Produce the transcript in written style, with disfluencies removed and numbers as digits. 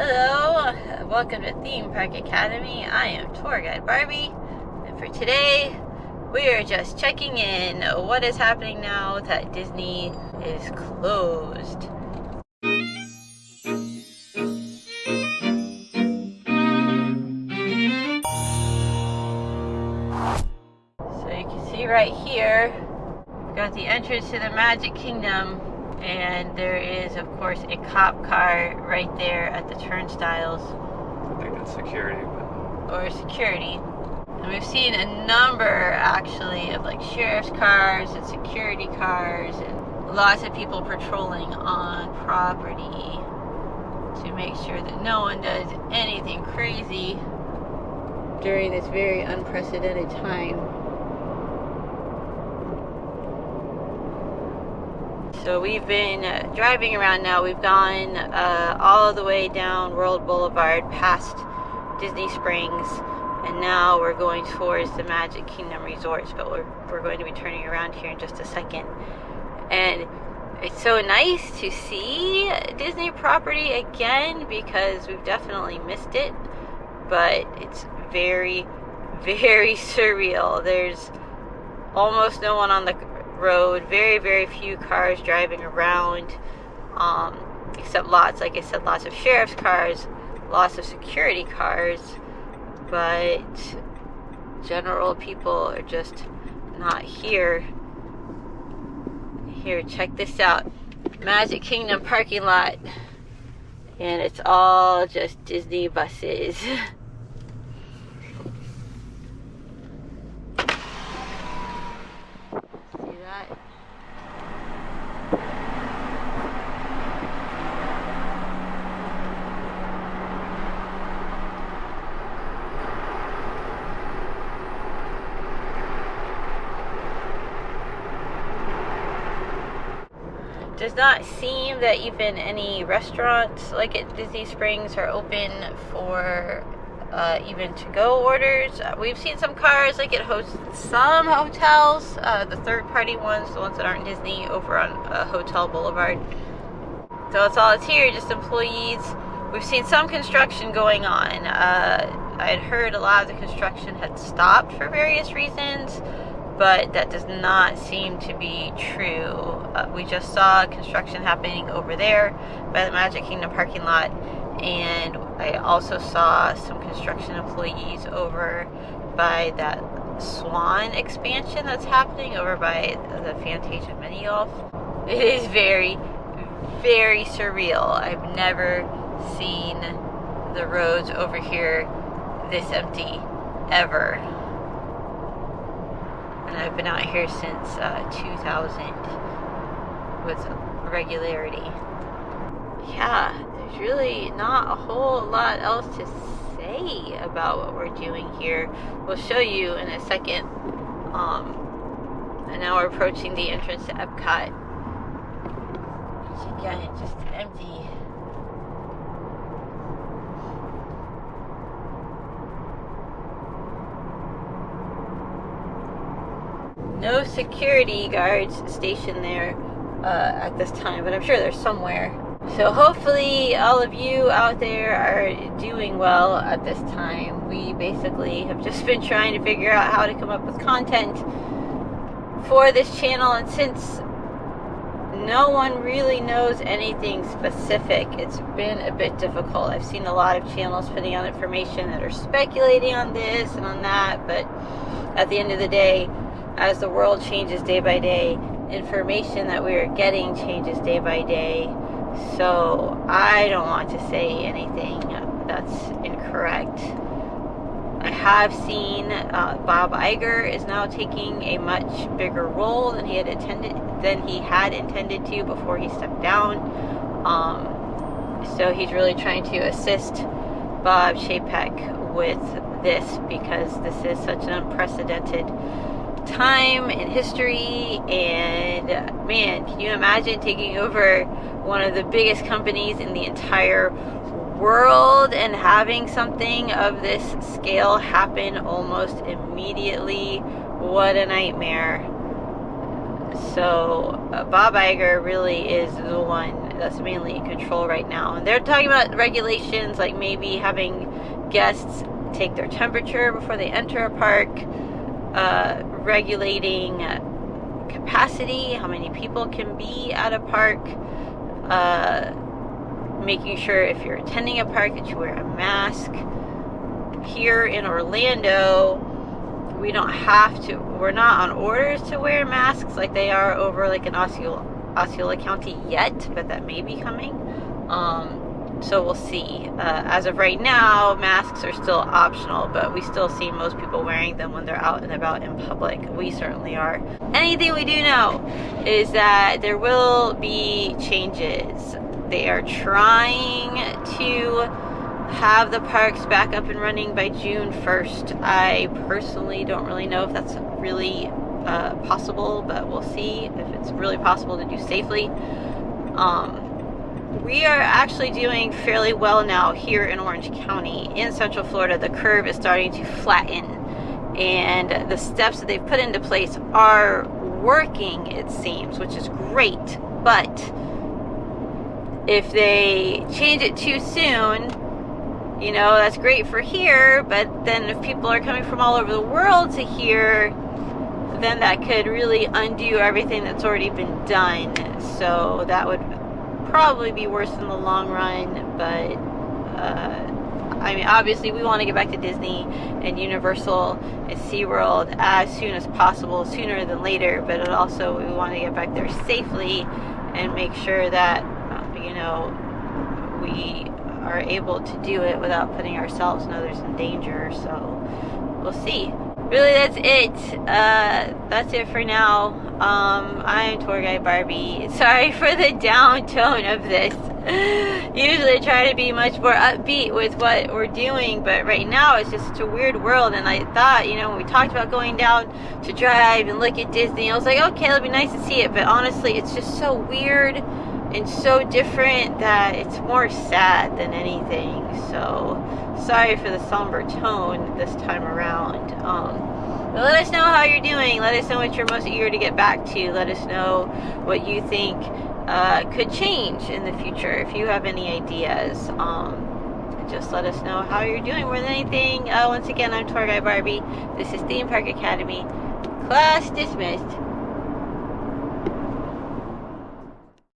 Hello, welcome to Theme Park Academy. I am Tour Guide Barbie, and for today, we are just checking in what is happening now that Disney is closed. So you can see right here, we've got the entrance to the Magic Kingdom, and there is, of course, a cop car right there at the turnstiles. I think it's security. Or security. And we've seen a number, actually, of like sheriff's cars and security cars and lots of people patrolling on property to make sure that no one does anything crazy during this very unprecedented time. So we've been driving around now. We've gone all the way down World Boulevard past Disney Springs, and now we're going towards the Magic Kingdom resorts, but we're going to be turning around here in just a second. And it's so nice to see Disney property again because we've definitely missed it, but it's very, very surreal. There's almost no one on the road, very, very few cars driving around, except lots, like I said, lots of sheriff's cars, lots of security cars, but general people are just not here. Here, check this out. Magic Kingdom parking lot, and it's all just Disney buses. Does not seem that even any restaurants like at Disney Springs are open for even to-go orders. We've seen some cars like at some hotels, the third-party ones, the ones that aren't Disney, over on Hotel Boulevard. So that's all it's here, just employees. We've seen some construction going on. I had heard a lot of the construction had stopped for various reasons, but that does not seem to be true. We just saw construction happening over there by the Magic Kingdom parking lot, and I also saw some construction employees over by that Swan expansion that's happening over by the Fantasia Mini Golf. It is very, very surreal. I've never seen the roads over here this empty, ever. And I've been out here since 2000 with regularity. Yeah, there's really not a whole lot else to say about what we're doing here. We'll show you in a second. And now we're approaching the entrance to Epcot. Which again, just empty. No security guards stationed there at this time, but I'm sure there's somewhere. So hopefully all of you out there are doing well at this time. We basically have just been trying to figure out how to come up with content for this channel, and since no one really knows anything specific, it's been a bit difficult. I've seen a lot of channels putting out information that are speculating on this and on that, but at the end of the day, as the world changes day by day, information that we are getting changes day by day. So I don't want to say anything that's incorrect. I have seen Bob Iger is now taking a much bigger role than he had intended to before he stepped down. So he's really trying to assist Bob Chapek with this because this is such an unprecedented time in history, and man, can you imagine taking over one of the biggest companies in the entire world and having something of this scale happen almost immediately? What a nightmare. So Bob Iger really is the one that's mainly in control right now. And they're talking about regulations like maybe having guests take their temperature before they enter a park, regulating capacity, how many people can be at a park, making sure if you're attending a park that you wear a mask. Here in Orlando, we're not on orders to wear masks like they are over like in Osceola County yet, but that may be coming. So we'll see. As of right now, masks are still optional, but we still see most people wearing them when they're out and about in public. We certainly are. Anything we do know is that there will be changes. They are trying to have the parks back up and running by June 1st. I personally don't really know if that's really possible, but we'll see if it's really possible to do safely. We are actually doing fairly well now here in Orange County. In Central Florida, the curve is starting to flatten, and the steps that they've put into place are working, it seems, which is great. But if they change it too soon, you know, that's great for here, but then if people are coming from all over the world to here, then that could really undo everything that's already been done. So that would probably be worse in the long run. But I mean, obviously we want to get back to Disney and Universal and SeaWorld as soon as possible, sooner than later, but also we want to get back there safely and make sure that you know, we are able to do it without putting ourselves and others in danger. So we'll see. Really, that's it. That's it for now. I'm Tour Guide Barbie. Sorry for the down tone of this. Usually I try to be much more upbeat with what we're doing, but right now it's just such a weird world. And I thought, you know, when we talked about going down to drive and look at Disney, I was like, okay, it'll be nice to see it. But honestly, it's just so weird and so different that it's more sad than anything. So sorry for the somber tone this time around. But let us know how you're doing. Let us know what you're most eager to get back to. Let us know what you think could change in the future. If you have any ideas, just let us know how you're doing more than anything. Once again, I'm Tour Guide Barbie. This is Theme Park Academy. Class dismissed.